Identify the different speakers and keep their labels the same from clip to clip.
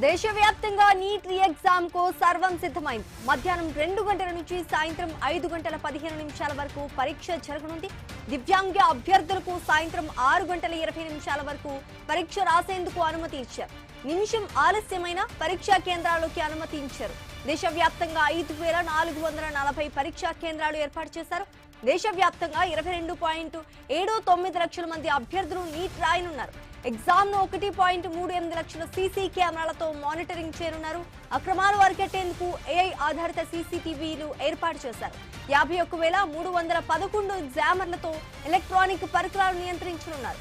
Speaker 1: దేశవ్యాప్తంగా neat re exam కు సర్వం సిద్ధమైంది. మధ్యాహ్నం 2 గంటల నుంచి సాయంత్రం 5:15 వరకు పరీక్ష జరగనుంది. దివ్యాంగ అభ్యర్థులకు సాయంత్రం 6:20 వరకు పరీక్ష రాసేందుకు అనుమతి ఇచ్చారు. నిమిషం ఆలస్యమైన పరీక్షా కేంద్రాల్లోకి అనుమతించారు. దేశవ్యాప్తంగా 5,440 పరీక్షా కేంద్రాలు ఏర్పాటు చేశారు. దేశవ్యాప్తంగా 22.79 లక్షల మంది అభ్యర్థులు నీట్ రాయనున్నారు. ఎగ్జామ్ ను 1.38 లక్షల సీసీ కెమెరాలతో మానిటరింగ్ చేయనున్నారు. అక్రమాలు అరికట్టేందుకు ఏఐ ఆధారిత సీసీటీవీలు ఏర్పాటు చేశారు. 51,311 ఎగ్జామర్లతో ఎలక్ట్రానిక్ పరికరాలు నియంత్రించనున్నారు.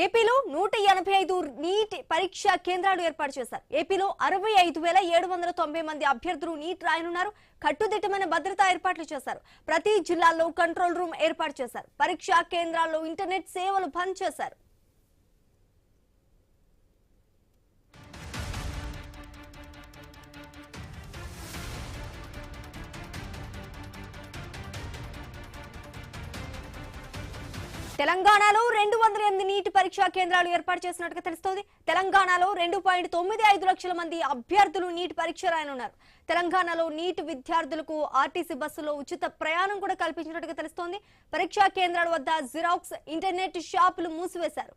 Speaker 1: ఏపీలో 185 నీట్ పరీక్షా కేంద్రాలు ఏర్పాటు చేశారు. ఏపీలో 65,790 మంది అభ్యర్థులు నీట్ రాయనున్నారు. కట్టుదిట్టమైన భద్రతా ఏర్పాట్లు చేశారు. ప్రతి జిల్లాలో కంట్రోల్ రూమ్ ఏర్పాటు చేశారు. పరీక్షా కేంద్రాల్లో ఇంటర్నెట్ సేవలు బంద్ చేశారు. తెలంగాణలో 208 నీట్ పరీక్షా కేంద్రాలు ఏర్పాటు చేసినట్టుగా తెలుస్తోంది. తెలంగాణలో 2.95 లక్షల మంది అభ్యర్థులు నీట్ పరీక్ష రాయనున్నారు. తెలంగాణలో నీట్ విద్యార్థులకు ఆర్టీసీ బస్సులో ఉచిత ప్రయాణం కూడా కల్పించినట్టుగా తెలుస్తోంది. పరీక్షా కేంద్రాల వద్ద జిరాక్స్, ఇంటర్నెట్ షాపులు మూసివేశారు.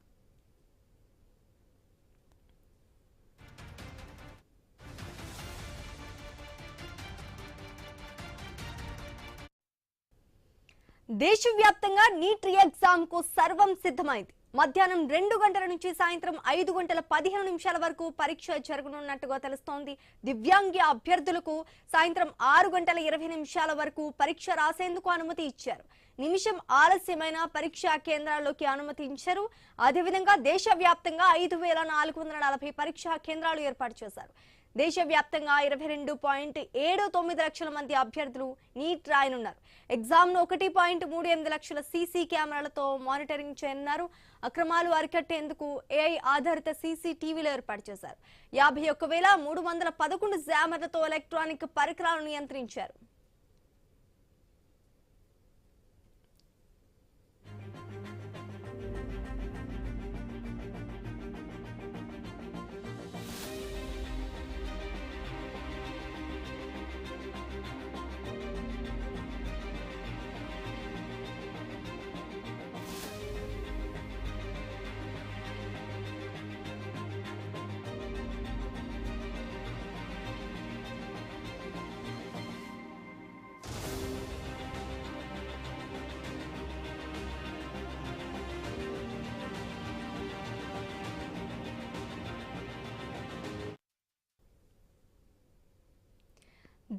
Speaker 1: దేశవ్యాప్తంగా నీట్ రీ ఎగ్జామ్ కు సర్వం సిద్ధమైంది. మధ్యాహ్నం 2 గంటల నుంచి సాయంత్రం 5:15 వరకు పరీక్ష జరగనున్నట్టుగా తెలుస్తోంది. దివ్యాంగ అభ్యర్థులకు సాయంత్రం 6:20 వరకు పరీక్ష రాసేందుకు అనుమతి ఇచ్చారు. నిమిషం ఆలస్యమైన పరీక్షా కేంద్రాల్లోకి అనుమతించారు. అదేవిధంగా దేశవ్యాప్తంగా 5,440 పరీక్షా కేంద్రాలు ఏర్పాటు చేశారు. దేశవ్యాప్తంగా 22.79 లక్షల మంది అభ్యర్థులు నీట్ రాయనున్నారు. ఎగ్జామ్ ను 1.38 లక్షల సీసీ కెమెరాలతో మానిటరింగ్ చేయనున్నారు. అక్రమాలు అరికట్టేందుకు ఏఐ ఆధారిత సీసీటీవీలు ఏర్పాటు చేశారు. 51,311 జామర్లతో ఎలక్ట్రానిక్ పరికరాలను నియంత్రించారు.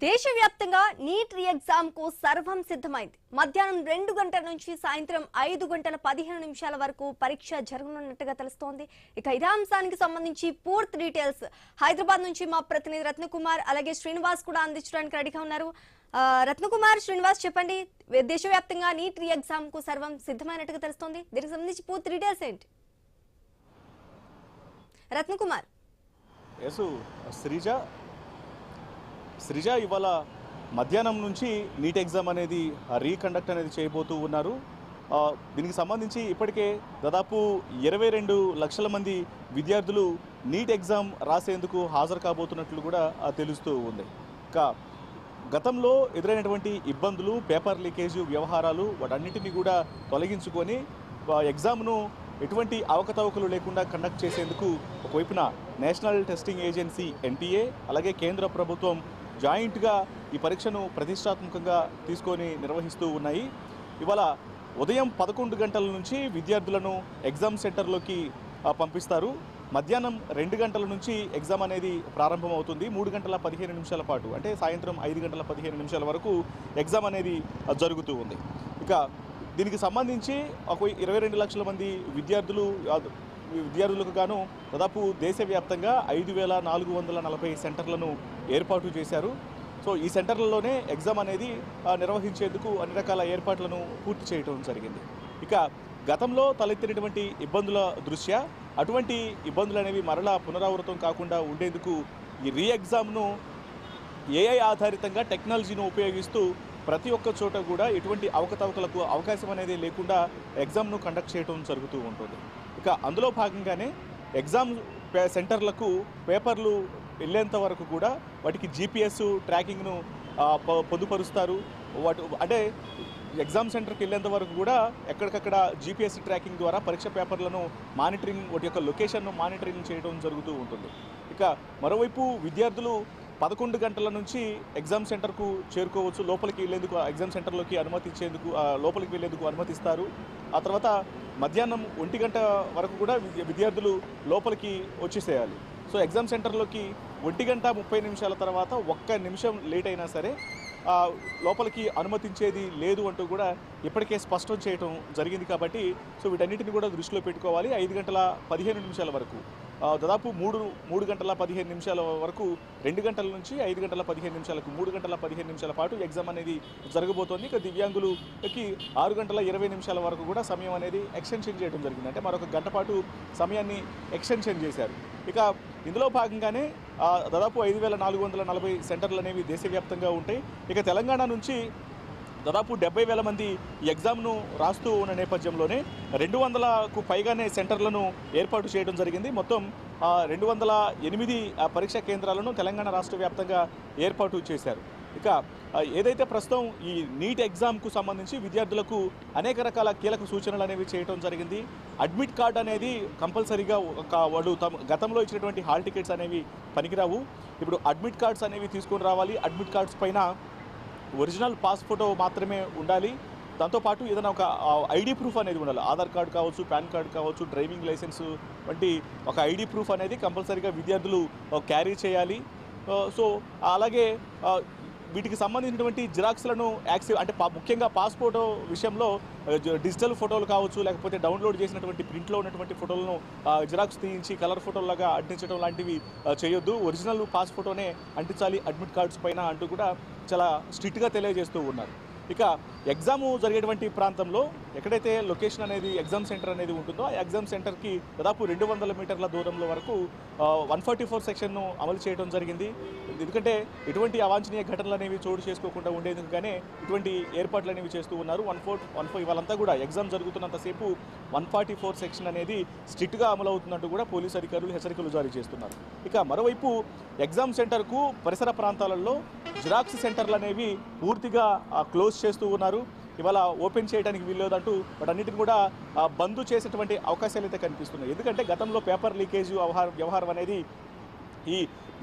Speaker 1: దేశవ్యాప్తంగా నీట్ రీ ఎగ్జామ్ కు సర్వం సిద్ధమైంది. మధ్యాహ్నం 2 గంటల నుంచి సాయంత్రం 5:15 వరకు పరీక్ష జరగనున్నట్టుగా తెలుస్తోంది. ఇక ఇదే అంశానికి సంబంధించి పూర్తి డీటెయిల్స్ హైదరాబాద్ నుంచి మా ప్రతినిధి రత్నకుమార్ అలాగే శ్రీనివాస్ కూడా అందించడానికి రెడీగా ఉన్నారు. రత్నకుమార్, శ్రీనివాస్, చెప్పండి, దేశవ్యాప్తంగా నీట్ రీ ఎగ్జామ్ కు సర్వం సిద్ధమైనట్టుగా తెలుస్తోంది. దీనికి సంబంధించి పూర్తి డీటెయిల్స్ ఏంటి? రత్నకుమార్.
Speaker 2: శ్రీజ, ఇవాళ మధ్యాహ్నం నుంచి నీట్ ఎగ్జామ్ అనేది రీకండక్ట్ అనేది చేయబోతూ ఉన్నారు. దీనికి సంబంధించి ఇప్పటికే దాదాపు 22 లక్షల మంది విద్యార్థులు నీట్ ఎగ్జామ్ రాసేందుకు హాజరు కాబోతున్నట్లు కూడా తెలుస్తూ ఉంది. ఇంకా గతంలో ఎదురైనటువంటి ఇబ్బందులు, పేపర్ లీకేజ్ వ్యవహారాలు, వాటన్నిటిని కూడా తొలగించుకొని ఎగ్జామ్ను ఎటువంటి అవకతవకలు లేకుండా కండక్ట్ చేసేందుకు ఒకవైపున నేషనల్ టెస్టింగ్ ఏజెన్సీ NTA అలాగే కేంద్ర ప్రభుత్వం జాయింట్గా ఈ పరీక్షను ప్రతిష్టాత్మకంగా తీసుకొని నిర్వహిస్తూ ఉన్నాయి. ఇవాళ ఉదయం 11 గంటల నుంచి విద్యార్థులను ఎగ్జామ్ సెంటర్లోకి పంపిస్తారు. మధ్యాహ్నం 2 గంటల నుంచి ఎగ్జామ్ అనేది ప్రారంభమవుతుంది. 3:15 పాటు, అంటే సాయంత్రం 5:15 వరకు ఎగ్జామ్ అనేది జరుగుతూ ఉంది. ఇక దీనికి సంబంధించి ఒక 22 లక్షల మంది విద్యార్థులకు గాను దాదాపు దేశవ్యాప్తంగా 5,440 సెంటర్లను ఏర్పాటు చేశారు. సో ఈ సెంటర్లలోనే ఎగ్జామ్ అనేది నిర్వహించేందుకు అన్ని రకాల ఏర్పాట్లను పూర్తి చేయడం జరిగింది. ఇక గతంలో తలెత్తినటువంటి ఇబ్బందుల దృష్ట్యా అటువంటి ఇబ్బందులు అనేవి మరలా పునరావృతం కాకుండా ఉండేందుకు ఈ రీ ఎగ్జామ్ను ఏఐ ఆధారితంగా టెక్నాలజీని ఉపయోగిస్తూ ప్రతి ఒక్క చోట కూడా ఎటువంటి అవకతవకలకు అవకాశం అనేది లేకుండా ఎగ్జామ్ను కండక్ట్ చేయడం జరుగుతూ ఉంటుంది. ఇక అందులో భాగంగానే ఎగ్జామ్ సెంటర్లకు పేపర్లు వెళ్ళేంత వరకు కూడా వాటికి జీపీఎస్ ట్రాకింగ్ను పొందుపరుస్తారు. అంటే ఎగ్జామ్ సెంటర్కి వెళ్ళేంత వరకు కూడా ఎక్కడికక్కడ జీపీఎస్ ట్రాకింగ్ ద్వారా పరీక్ష పేపర్లను మానిటరింగ్, వాటి యొక్క లొకేషన్ను మానిటరింగ్ చేయడం జరుగుతూ ఉంటుంది. ఇక మరోవైపు విద్యార్థులు 11 గంటల నుంచి ఎగ్జామ్ సెంటర్కు చేరుకోవచ్చు. లోపలికి వెళ్ళేందుకు ఎగ్జామ్ సెంటర్లోకి అనుమతించేందుకు లోపలికి వెళ్ళేందుకు అనుమతిస్తారు. ఆ తర్వాత మధ్యాహ్నం 1 గంట వరకు కూడా విద్యార్థులు లోపలికి వచ్చేసేయాలి. సో ఎగ్జామ్ సెంటర్లోకి 1 గంట 30 నిమిషాల తర్వాత 1 నిమిషం లేట్ అయినా సరే లోపలికి అనుమతించేది లేదు అంటూ కూడా ఇప్పటికే స్పష్టం చేయడం జరిగింది. కాబట్టి సో వీటన్నిటిని కూడా దృష్టిలో పెట్టుకోవాలి. 5 గంటల 15 నిమిషాల వరకు దాదాపు 3 గంటల 15 నిమిషాల వరకు 2 గంటల నుంచి 5 గంటల 15 నిమిషాలకు 3 గంటల 15 నిమిషాల పాటు ఎగ్జామ్ అనేది జరగబోతోంది. ఇక దివ్యాంగులకి 6 గంటల 20 నిమిషాల వరకు కూడా సమయం అనేది ఎక్స్టెన్షన్ చేయడం జరిగింది. అంటే మరొక గంట పాటు సమయాన్ని ఎక్స్టెన్షన్ చేశారు. ఇక ఇందులో భాగంగానే దాదాపు 5,440 సెంటర్లు అనేవి దేశవ్యాప్తంగా ఉంటాయి. ఇక తెలంగాణ నుంచి దాదాపు 70,000 మంది ఈ ఎగ్జామ్ను రాస్తూ ఉన్న నేపథ్యంలోనే 200కు పైగానే సెంటర్లను ఏర్పాటు చేయడం జరిగింది. మొత్తం 208 పరీక్షా కేంద్రాలను తెలంగాణ రాష్ట్ర వ్యాప్తంగా ఏర్పాటు చేశారు. ఇక ఏదైతే ప్రస్తుతం ఈ నీట్ ఎగ్జామ్కు సంబంధించి విద్యార్థులకు అనేక రకాల కీలక సూచనలు అనేవి చేయడం జరిగింది. అడ్మిట్ కార్డ్ అనేది కంపల్సరీగా వాళ్ళు గతంలో ఇచ్చినటువంటి హాల్ టికెట్స్ అనేవి పనికిరావు. ఇప్పుడు అడ్మిట్ కార్డ్స్ అనేవి తీసుకొని రావాలి. అడ్మిట్ కార్డ్స్ పైన ఒరిజినల్ పాస్ ఫోటో మాత్రమే ఉండాలి. దాంతోపాటు ఏదైనా ఒక ఐడి ప్రూఫ్ అనేది ఉండాలి. ఆధార్ కార్డు కావచ్చు, పాన్ కార్డు కావచ్చు, డ్రైవింగ్ లైసెన్స్ వంటి ఒక ఐడి ప్రూఫ్ అనేది కంపల్సరీగా విద్యార్థులు క్యారీ చేయాలి. సో అలాగే వీటికి సంబంధించినటువంటి జిరాక్స్లను అంటే ముఖ్యంగా పాస్పోర్ట్ విషయంలో డిజిటల్ ఫోటోలు కావచ్చు, లేకపోతే డౌన్లోడ్ చేసినటువంటి ప్రింట్లో ఉన్నటువంటి ఫోటోలను జిరాక్స్ తీయించి కలర్ ఫోటోలాగా అంటించడం లాంటివి చేయొద్దు. ఒరిజినల్ పాస్ ఫోటోనే అంటించాలి అడ్మిట్ కార్డ్స్ పైన అంటూ కూడా చాలా స్ట్రిక్ట్గా తెలియజేస్తూ ఉన్నారు. ఇక ఎగ్జామ్ జరిగేటువంటి ప్రాంతంలో ఎక్కడైతే లొకేషన్ అనేది ఎగ్జామ్ సెంటర్ అనేది ఉంటుందో ఆ ఎగ్జామ్ సెంటర్కి దాదాపు 200 మీటర్ల దూరంలో వరకు 144 సెక్షన్ను అమలు చేయడం జరిగింది. ఎందుకంటే ఎటువంటి అవాంఛనీయ ఘటనలు అనేవి చోటు చేసుకోకుండా ఉండేందుకు గానే ఇటువంటి ఏర్పాట్లు అనేవి చేస్తూ ఉన్నారు. 114 ఇవాళంతా కూడా ఎగ్జామ్ జరుగుతున్నంతసేపు 144 సెక్షన్ అనేది స్ట్రిక్ట్గా అమలు అవుతున్నట్టు కూడా పోలీసు అధికారులు హెచ్చరికలు జారీ చేస్తున్నారు. ఇక మరోవైపు ఎగ్జామ్ సెంటర్కు పరిసర ప్రాంతాలలో జిరాక్స్ సెంటర్లు అనేవి పూర్తిగా క్లోజ్ చేస్తూ ఉన్నారు. ఇవాళ ఓపెన్ చేయడానికి వీల్లేదంటూ వాటన్నిటిని కూడా బంద్ చేసేటువంటి అవకాశాలు అయితే కనిపిస్తున్నాయి. ఎందుకంటే గతంలో పేపర్ లీకేజ్ వ్యవహారం అనేది ఈ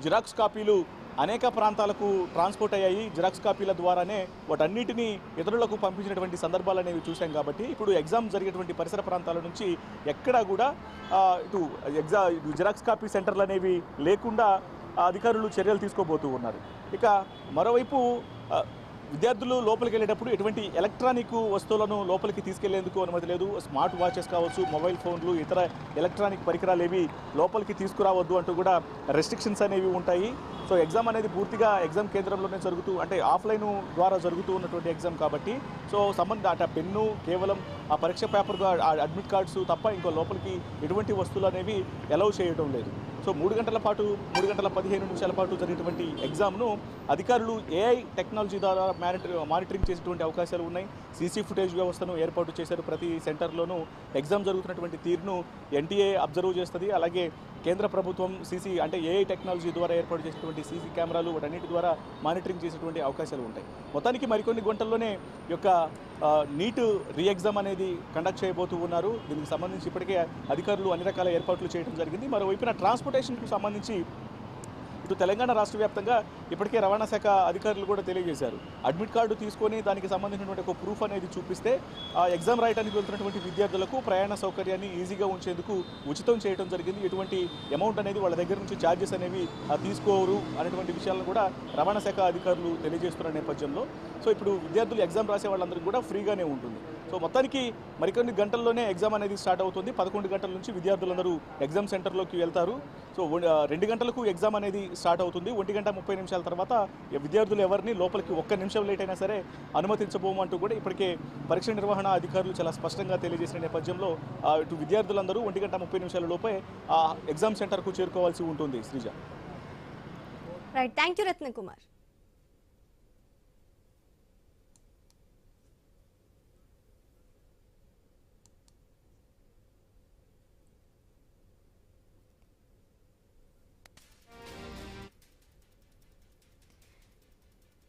Speaker 2: జిరాక్స్ కాపీలు అనేక ప్రాంతాలకు ట్రాన్స్పోర్ట్ అయ్యాయి. జిరాక్స్ కాపీల ద్వారానే వాటన్నిటినీ ఇతరులకు పంపించినటువంటి సందర్భాలు అనేవి చూసాం. కాబట్టి ఇప్పుడు ఎగ్జామ్ జరిగేటువంటి పరిసర ప్రాంతాల నుంచి ఎక్కడా కూడా ఇటు జిరాక్స్ కాపీ సెంటర్లు అనేవి లేకుండా అధికారులు చర్యలు తీసుకోబోతూ ఉన్నారు. ఇక మరోవైపు విద్యార్థులు లోపలికి వెళ్ళేటప్పుడు ఎటువంటి ఎలక్ట్రానిక్ వస్తువులను లోపలికి తీసుకెళ్లేందుకు అనుమతి లేదు. స్మార్ట్ వాచెస్ కావచ్చు, మొబైల్ ఫోన్లు, ఇతర ఎలక్ట్రానిక్ పరికరాలు ఏవి లోపలికి తీసుకురావద్దు అంటూ కూడా రెస్ట్రిక్షన్స్ అనేవి ఉంటాయి. సో ఎగ్జామ్ అనేది పూర్తిగా ఎగ్జామ్ కేంద్రంలోనే అంటే ఆఫ్లైన్ ద్వారా జరుగుతూ ఉన్నటువంటి ఎగ్జామ్ కాబట్టి సో పెన్ను కేవలం ఆ పరీక్ష పేపర్ అడ్మిట్ కార్డ్స్ తప్ప ఇంకో లోపలికి ఎటువంటి వస్తువులు అనేవి అలౌ చేయడం లేదు. సో 3 గంటల పాటు 3 గంటల 15 నిమిషాల పాటు జరిగినటువంటి ఎగ్జామ్ను అధికారులు ఏఐ టెక్నాలజీ ద్వారా మానిటరింగ్ చేసేటువంటి అవకాశాలు ఉన్నాయి. సీసీ ఫుటేజ్ వ్యవస్థను ఏర్పాటు చేశారు. ప్రతి సెంటర్లోనూ ఎగ్జామ్ జరుగుతున్నటువంటి తీరును ఎన్టీఏ అబ్జర్వ్ చేస్తుంది. అలాగే కేంద్ర ప్రభుత్వం ఏఐ టెక్నాలజీ ద్వారా ఏర్పాటు చేసినటువంటి సీసీ కెమెరాలు వాటన్నిటి ద్వారా మానిటరింగ్ చేసేటువంటి అవకాశాలు ఉంటాయి. మొత్తానికి మరికొన్ని గంటల్లోనే ఈ యొక్క నీట్ రీ ఎగ్జామ్ అనేది కండక్ట్ చేయబోతూ ఉన్నారు. దీనికి సంబంధించి ఇప్పటికే అధికారులు అన్ని రకాల ఏర్పాట్లు చేయడం జరిగింది. మరోవైపున ట్రాన్స్పోర్టేషన్కు సంబంధించి ఇటు తెలంగాణ రాష్ట్ర వ్యాప్తంగా ఇప్పటికే రవాణా శాఖ అధికారులు కూడా తెలియజేశారు. అడ్మిట్ కార్డు తీసుకొని దానికి సంబంధించినటువంటి ఒక ప్రూఫ్ అనేది చూపిస్తే ఎగ్జామ్ రాయడానికి వెళ్తున్నటువంటి విద్యార్థులకు ప్రయాణ సౌకర్యాన్ని ఈజీగా ఉంచేందుకు ఉచితం చేయడం జరిగింది. ఎటువంటి అమౌంట్ అనేది వాళ్ళ దగ్గర నుంచి ఛార్జెస్ అనేవి తీసుకోరు అనేటువంటి విషయాలను కూడా రవాణా శాఖ అధికారులు తెలియజేస్తున్న నేపథ్యంలో సో ఇప్పుడు విద్యార్థులు ఎగ్జామ్ రాసే వాళ్ళందరికీ కూడా ఫ్రీగానే ఉంటుంది. సో మొత్తానికి మరికొన్ని గంటల్లోనే ఎగ్జామ్ అనేది స్టార్ట్ అవుతుంది. 11 గంటల నుంచి విద్యార్థులందరూ ఎగ్జామ్ సెంటర్లోకి వెళ్తారు. సో 2 గంటలకు ఎగ్జామ్ అనేది స్టార్ట్ అవుతుంది. 1 గంట 30 నిమిషాల తర్వాత విద్యార్థులు ఎవరిని లోపలికి 1 నిమిషం లేట్ అయినా సరే అనుమతించబోమంటూ కూడా ఇప్పటికే పరీక్ష నిర్వహణ అధికారులు చాలా స్పష్టంగా తెలియజేసిన నేపథ్యంలో ఇటు విద్యార్థులందరూ 1 గంట 30 నిమిషాల లోపే ఎగ్జామ్ సెంటర్కు చేరుకోవాల్సి ఉంటుంది. Sreeja.
Speaker 1: Right, thank you Ratna Kumar.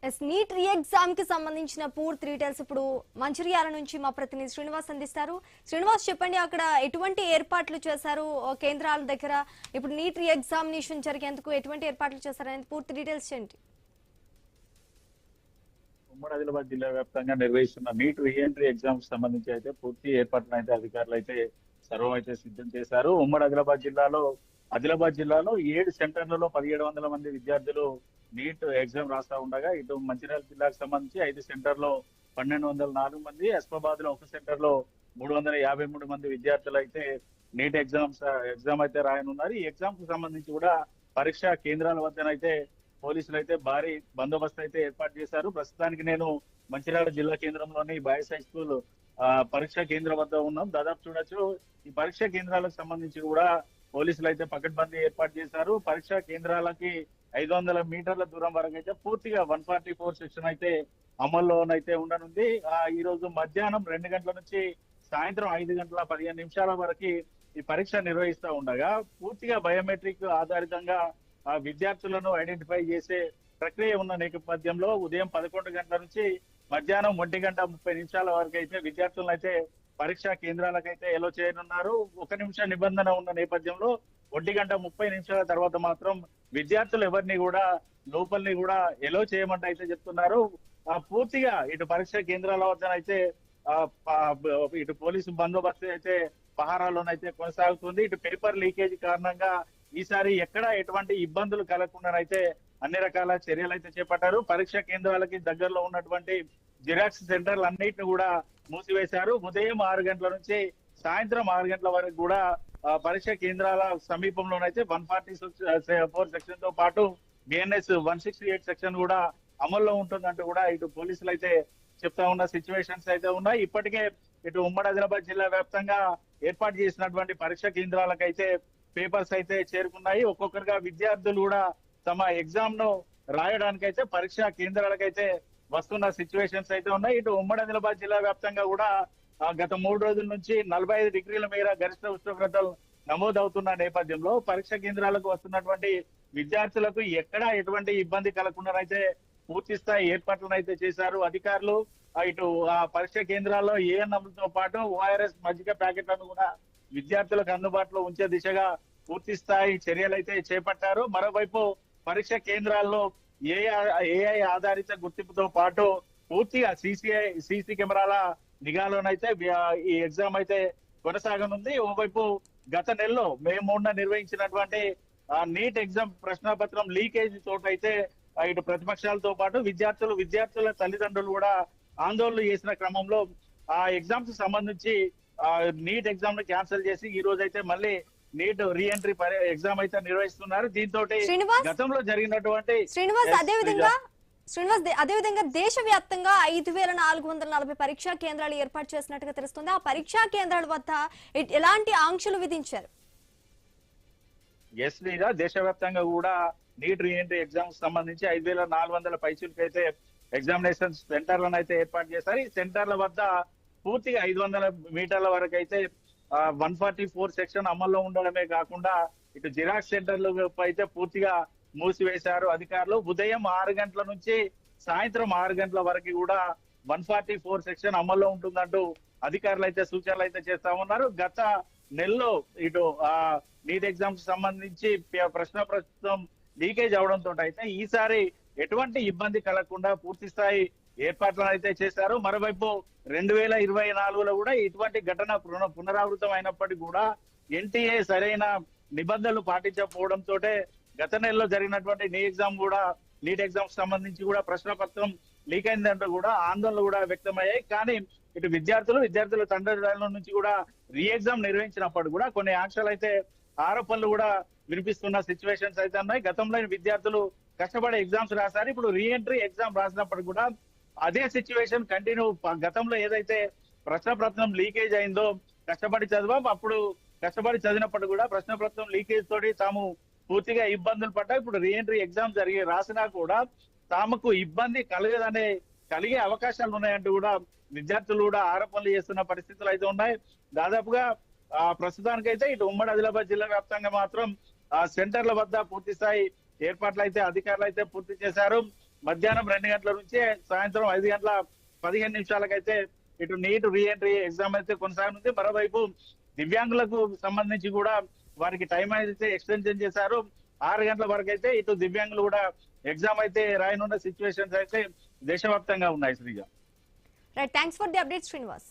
Speaker 1: NEET re exam కి సంబంధించిన పూర్తి డీటెయిల్స్ ఇప్పుడు మంచిర్యాల నుంచి మా ప్రతినిధి శ్రీనివాస్ అందిస్తారు. శ్రీనివాస్, చెప్పండి, అక్కడ ఎటువంటి ఏర్పాట్లు చేశారు కేంద్రాల దగ్గర? ఇప్పుడు నీట్ రీ ఎగ్జామినేషన్ జరిగేందుకు ఎటువంటి ఏర్పాట్లు చేశారు అనేది పూర్తి డీటెయిల్స్ ఏంటి?
Speaker 3: ఉమ్మడి ఆదిలాబాద్ జిల్లా వ్యాప్తంగా నిర్వహిస్తున్న నీట్ రీఎంట్రీ ఎగ్జామ్ సంబంధించి అయితే పూర్తి ఏర్పాట్లను అయితే అధికారులు అయితే సర్వం అయితే సిద్ధం చేశారు. ఉమ్మడి ఆదిలాబాద్ జిల్లాలో 7 సెంటర్లలో 1700 మంది విద్యార్థులు నీట్ ఎగ్జామ్ రాస్తా ఉండగా, ఇటు మంచిర్యాల జిల్లాకు సంబంధించి 5 సెంటర్లో 1204 మంది, అస్మాబాద్ లో 1 సెంటర్ లో 353 మంది విద్యార్థులు అయితే నీట్ ఎగ్జామ్ అయితే రాయనున్నారు. ఈ ఎగ్జామ్ కు సంబంధించి కూడా పరీక్షా కేంద్రాల వద్దనైతే పోలీసులు అయితే భారీ బందోబస్తు అయితే ఏర్పాటు చేశారు. ప్రస్తుతానికి నేను మంచిర్యాల జిల్లా కేంద్రంలోని బాయ్స్ హై స్కూల్ పరీక్షా కేంద్రం వద్ద ఉన్నాం. దాదాపు చూడొచ్చు, ఈ పరీక్షా కేంద్రాలకు సంబంధించి కూడా పోలీసులు అయితే పకడ్బందీ ఏర్పాటు చేశారు. పరీక్షా కేంద్రాలకి 500 మీటర్ల దూరం వరకు అయితే పూర్తిగా 144 సెక్షన్ అయితే అమల్లోనైతే ఉండనుంది. ఈ రోజు మధ్యాహ్నం 2 గంటల నుంచి సాయంత్రం 5:15 వరకు ఈ పరీక్ష నిర్వహిస్తూ ఉండగా, పూర్తిగా బయోమెట్రిక్ ఆధారితంగా విద్యార్థులను ఐడెంటిఫై చేసే ప్రక్రియ ఉన్న నేపథ్యంలో ఉదయం 11 గంటల నుంచి మధ్యాహ్నం 1:30 వరకు అయితే విద్యార్థులను అయితే పరీక్షా కేంద్రాలకైతే ఎలో చేయనున్నారు. 1 నిమిషం నిబంధన ఉన్న నేపథ్యంలో 1:30 తర్వాత మాత్రం విద్యార్థులు ఎవరిని కూడా లోపలిని కూడా ఎలో చేయమంటే అయితే చెప్తున్నారు. పూర్తిగా ఇటు పరీక్షా కేంద్రాల వద్దనైతే ఇటు పోలీసు బందోబస్తు అయితే పహారాలోనైతే కొనసాగుతుంది. ఇటు పేపర్ లీకేజ్ కారణంగా ఈసారి ఎక్కడ ఎటువంటి ఇబ్బందులు కలగకుండానైతే అన్ని రకాల చర్యలు అయితే చేపట్టారు. పరీక్షా కేంద్రాలకి దగ్గరలో ఉన్నటువంటి జిరాక్స్ సెంటర్లు అన్నిటిని కూడా మూసివేశారు. ఉదయం 6 గంటల నుంచి సాయంత్రం 6 గంటల వరకు కూడా పరీక్షా కేంద్రాల సమీపంలోనైతే 144 సెక్షన్ తో పాటు బిఎన్ఎస్ 168 సెక్షన్ కూడా అమల్లో ఉంటుందంటూ కూడా ఇటు పోలీసులు అయితే చెప్తా ఉన్న సిచ్యువేషన్స్ అయితే ఉన్నాయి. ఇప్పటికే ఇటు ఉమ్మడి ఆదిలాబాద్ జిల్లా వ్యాప్తంగా ఏర్పాటు చేసినటువంటి పరీక్షా కేంద్రాలకైతే పేపర్స్ అయితే చేరుకున్నాయి. ఒక్కొక్కరుగా విద్యార్థులు కూడా తమ ఎగ్జామ్ ను రాయడానికైతే పరీక్షా కేంద్రాలకైతే వస్తున్న సిచ్యువేషన్స్ అయితే ఉన్నాయి. ఇటు ఉమ్మడి ఆదిలాబాద్ జిల్లా వ్యాప్తంగా కూడా గత 3 రోజుల నుంచి 45 డిగ్రీల మేర గరిష్ట ఉష్ణోగ్రతలు నమోదవుతున్న నేపథ్యంలో పరీక్షా కేంద్రాలకు వస్తున్నటువంటి విద్యార్థులకు ఎక్కడా ఎటువంటి ఇబ్బంది కలగకుండానైతే పూర్తి స్థాయి ఏర్పాట్లను అయితే చేశారు అధికారులు. ఇటు పరీక్షా కేంద్రాల్లో ఏఎన్ఎంలతో పాటు ఓఆర్ఎస్ మజ్జిగ ప్యాకెట్లను కూడా విద్యార్థులకు అందుబాటులో ఉంచే దిశగా పూర్తి స్థాయి చర్యలు అయితే చేపట్టారు. మరోవైపు పరీక్ష కేంద్రాల్లో ఏఐ ఆధారిత గుర్తింపుతో పాటు పూర్తిగా సీసీ కెమెరాల నిఘాలోనైతే ఈ ఎగ్జామ్ అయితే కొనసాగనుంది. ఓవైపు గత నెలలో మే 3న నిర్వహించినటువంటి నీట్ ఎగ్జామ్ ప్రశ్నాపత్రం లీకేజ్ చోటైతే ఇటు ప్రతిపక్షాలతో పాటు విద్యార్థుల తల్లిదండ్రులు కూడా ఆందోళన చేసిన క్రమంలో ఆ ఎగ్జామ్స్ సంబంధించి నీట్ ఎగ్జామ్ ను క్యాన్సిల్ చేసి ఈ రోజు అయితే మళ్ళీ నీట్ రీఎంట్రీ ఎగ్జామ్ అయితే నిర్వహిస్తున్నారు. దీంతో గతంలో జరిగినటువంటి
Speaker 1: అదేవిధంగా దేశవ్యాప్తంగా 5440 పరీక్షా కేంద్రాలు ఏర్పాటు చేసినట్టుగా తెలుస్తుంది. ఆ పరీక్షా కేంద్రాల వద్ద ఎలాంటి ఆంక్షలు విధించారు?
Speaker 3: దేశవ్యాప్తంగా కూడా నీట్ రీఎంట్రీ ఎగ్జామ్ సంబంధించి 5400 పైచులకు అయితే ఎగ్జామినేషన్ సెంటర్లను అయితే ఏర్పాటు చేశారు. ఈ సెంటర్ల వద్ద పూర్తిగా 500 మీటర్ల వరకు అయితే 144 సెక్షన్ అమల్లో ఉండడమే కాకుండా ఇటు జిరాక్స్ సెంటర్లు అయితే పూర్తిగా మూసివేశారు అధికారులు. ఉదయం 6 గంటల నుంచి సాయంత్రం 6 గంటల వరకు కూడా 144 సెక్షన్ అమల్లో ఉంటుందంటూ అధికారులు అయితే సూచనలు అయితే చేస్తా ఉన్నారు. గత నెలలో ఇటు నీట్ ఎగ్జామ్స్ సంబంధించి ప్రశ్నపత్రం లీకేజ్ అవడంతో అయితే ఈసారి ఎటువంటి ఇబ్బంది కలగకుండా పూర్తి స్థాయి ఏర్పాట్లను అయితే చేశారు. మరోవైపు 2024లో కూడా ఇటువంటి ఘటన పునరావృతం అయినప్పటికీ కూడా ఎన్టీఏ సరైన నిబంధనలు పాటించకపోవడంతో గత నెలలో జరిగినటువంటి నీట్ ఎగ్జామ్ సంబంధించి కూడా ప్రశ్నపత్రం లీక్ అయిందంటూ కూడా ఆందోళనలు కూడా వ్యక్తమయ్యాయి. కానీ ఇటు విద్యార్థుల తండ్రుల నుంచి కూడా రీ ఎగ్జామ్ నిర్వహించినప్పుడు కూడా కొన్ని ఆంక్షలు అయితే ఆరోపణలు కూడా వినిపిస్తున్న సిచ్యువేషన్స్ అయితే ఉన్నాయి. గతంలో విద్యార్థులు కష్టపడి ఎగ్జామ్స్ రాశారు. ఇప్పుడు రీఎంట్రీ ఎగ్జామ్ రాసినప్పుడు కూడా అదే సిచ్యువేషన్ కంటిన్యూ. గతంలో ఏదైతే ప్రశ్నపత్రం లీకేజ్ అయిందో కష్టపడి చదివినప్పుడు కూడా ప్రశ్నపత్రం లీకేజ్ తోటి తాము పూర్తిగా ఇబ్బందులు పడ్డా ఇప్పుడు రీఎంట్రీ ఎగ్జామ్ రాసినా కూడా తాముకు ఇబ్బంది కలిగే అవకాశాలు ఉన్నాయంటూ కూడా విద్యార్థులు కూడా ఆరోపణలు చేస్తున్న పరిస్థితులు అయితే ఉన్నాయి. దాదాపుగా ప్రస్తుతానికైతే ఇటు ఉమ్మడి ఆదిలాబాద్ జిల్లా వ్యాప్తంగా మాత్రం సెంటర్ల వద్ద పూర్తి స్థాయి ఏర్పాట్లు అయితే అధికారులు అయితే పూర్తి చేశారు. మధ్యాహ్నం 2 గంటల నుంచి సాయంత్రం 5:15 ఇటు నీట్ రీఎంట్రీ ఎగ్జామ్ అయితే కొనసాగనుంది. మరోవైపు దివ్యాంగులకు సంబంధించి కూడా వారికి టైం అయితే ఎక్స్టెన్షన్ చేశారు. 6 గంటల వరకు అయితే ఇటు దివ్యాంగులు కూడా ఎగ్జామ్ అయితే రాయనున్న సిచ్యువేషన్స్ అయితే దేశవ్యాప్తంగా ఉన్నాయి. Sreeja,
Speaker 1: right, thanks for the update Srinivas.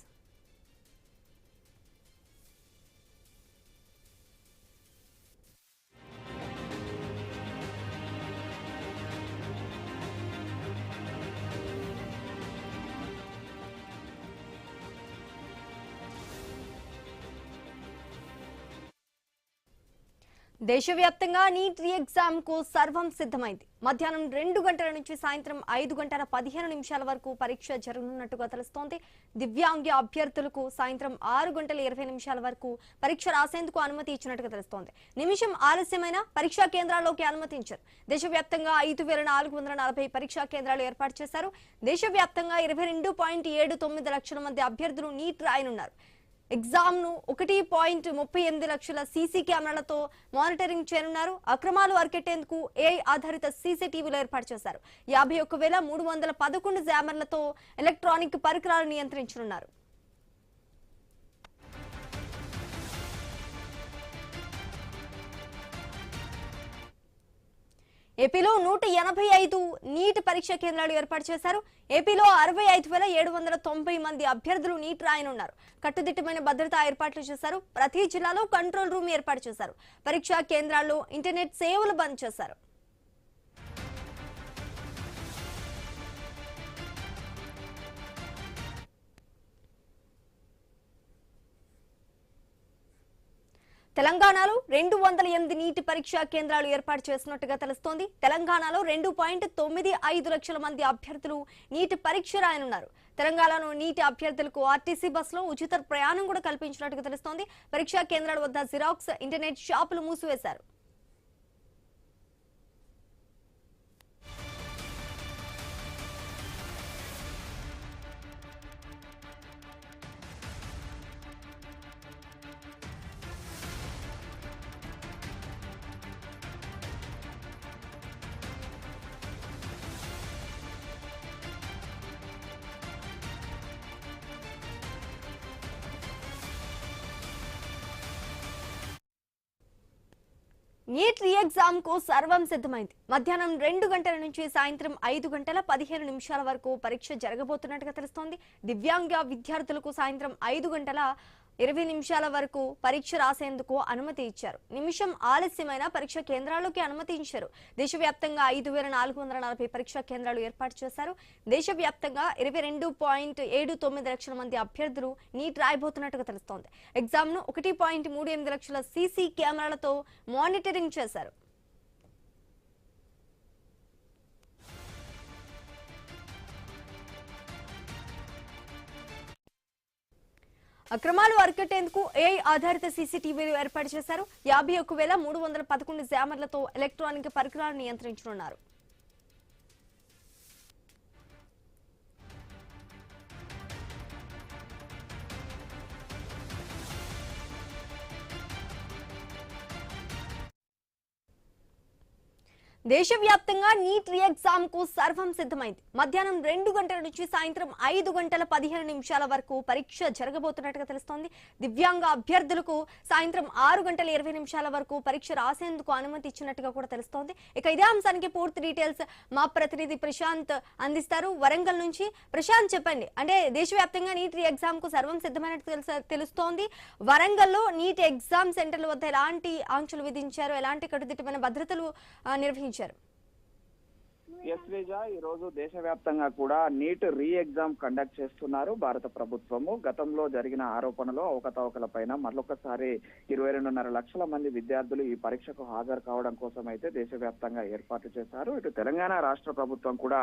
Speaker 1: దేశవ్యాప్తంగా నీట్ రీ ఎగ్జామ్ కు సర్వం సిద్ధమైంది. మధ్యాహ్నం 2 గంటల నుంచి సాయంత్రం 5:15 వరకు పరీక్ష జరగనున్నట్టుగా తెలుస్తోంది. దివ్యాంగ అభ్యర్థులకు సాయంత్రం 6:20 వరకు పరీక్ష రాసేందుకు అనుమతి ఇచ్చినట్టుగా తెలుస్తోంది. నిమిషం ఆలస్యమైన పరీక్షా కేంద్రాల్లోకి అనుమతించారు. దేశవ్యాప్తంగా 5,440 పరీక్షా కేంద్రాలు ఏర్పాటు చేశారు. దేశవ్యాప్తంగా 22.79 లక్షల మంది అభ్యర్థులు నీట్ రాయనున్నారు. ఎగ్జామ్ ను 1.38 లక్షల సీసీ కెమెరాలతో మానిటరింగ్ చేయనున్నారు. అక్రమాలు అరికెట్టేందుకు ఏఐ ఆధారిత సీసీటీవీలు ఏర్పాటు చేశారు. 51,311 జామర్లతో ఎలక్ట్రానిక్ పరికరాలు నియంత్రించనున్నారు. ఏపీలో 185 నీట్ పరీక్ష కేంద్రాలు ఏర్పాటు చేశారు. ఏపీలో 65,790 మంది అభ్యర్థులు నీట్ రాయనున్నారు. కట్టుదిట్టమైన భద్రతా ఏర్పాట్లు చేశారు. ప్రతి జిల్లాలో కంట్రోల్ రూమ్ ఏర్పాటు చేశారు. పరీక్షా కేంద్రాల్లో ఇంటర్నెట్ సేవలు బంద్ చేశారు. తెలంగాణలో 208 నీటి పరీక్షా కేంద్రాలు ఏర్పాటు చేసినట్టుగా తెలుస్తోంది. తెలంగాణలో 2.95 లక్షల మంది అభ్యర్థులు నీటి పరీక్ష రాయనున్నారు. తెలంగాణలో నీటి అభ్యర్థులకు ఆర్టీసీ బస్సులో ఉచిత ప్రయాణం కూడా కల్పించినట్టుగా తెలుస్తోంది. పరీక్షా కేంద్రాల వద్ద జిరాక్స్, ఇంటర్నెట్ షాపులు మూసివేశారు. నీట్ రీ ఎగ్జామ్ కు సర్వం సిద్ధమైంది. మధ్యాహ్నం 2 గంటల నుంచి సాయంత్రం 5:15 వరకు పరీక్ష జరగబోతున్నట్టుగా తెలుస్తోంది. దివ్యాంగ విద్యార్థులకు సాయంత్రం 5:20 వరకు పరీక్ష రాసేందుకు అనుమతి ఇచ్చారు. నిమిషం ఆలస్యమైన పరీక్ష కేంద్రాల్లోకి అనుమతించారు. దేశవ్యాప్తంగా 5,440 పరీక్షా కేంద్రాలు ఏర్పాటు చేశారు. దేశవ్యాప్తంగా 22.79 లక్షల మంది అభ్యర్థులు నీట్ రాయబోతున్నట్టుగా తెలుస్తోంది. ఎగ్జామ్ ను 1.38 లక్షల సీసీ కెమెరాలతో మానిటరింగ్ చేశారు. అక్రమాలు అరికట్టేందుకు ఏఐ ఆధారిత సీసీటీవీలు ఏర్పాటు చేశారు. 51,311 జామర్లతో ఎలక్ట్రానిక్ పరికరాలు నియంత్రించనున్నారు. దేశవ్యాప్తంగా నీట్ రీ ఎగ్జామ్ కు సర్వం సిద్ధమైంది. మధ్యాహ్నం 2 గంటల నుంచి సాయంత్రం 5:15 వరకు పరీక్ష జరగబోతున్నట్టుగా తెలుస్తోంది. దివ్యాంగ అభ్యర్థులకు సాయంత్రం 6:20 వరకు పరీక్ష రాసేందుకు అనుమతి ఇచ్చినట్టుగా కూడా తెలుస్తోంది. ఇక ఇదే అంశానికి పూర్తి డీటెయిల్స్ మా ప్రతినిధి ప్రశాంత్ అందిస్తారు వరంగల్ నుంచి. ప్రశాంత్, చెప్పండి, అంటే దేశవ్యాప్తంగా నీట్ రీ ఎగ్జామ్ కు సర్వం సిద్ధమైనట్టు తెలుస్తోంది. వరంగల్లో నీట్ ఎగ్జామ్ సెంటర్ల వద్ద ఎలాంటి ఆంక్షలు విధించారు, ఎలాంటి కట్టుదిట్టమైన భద్రతలు నిర్వహించారు?
Speaker 4: ఈ రోజు దేశవ్యాప్తంగా కూడా నీట్ రీ ఎగ్జామ్ కండక్ట్ చేస్తున్నారు భారత ప్రభుత్వము. గతంలో జరిగిన ఆరోపణలు అవకతవకల పైన మరొకసారి 22.5 లక్షల మంది విద్యార్థులు ఈ పరీక్షకు హాజరు కావడం కోసం అయితే దేశవ్యాప్తంగా ఏర్పాట్లు చేశారు. ఇటు తెలంగాణ రాష్ట్ర ప్రభుత్వం కూడా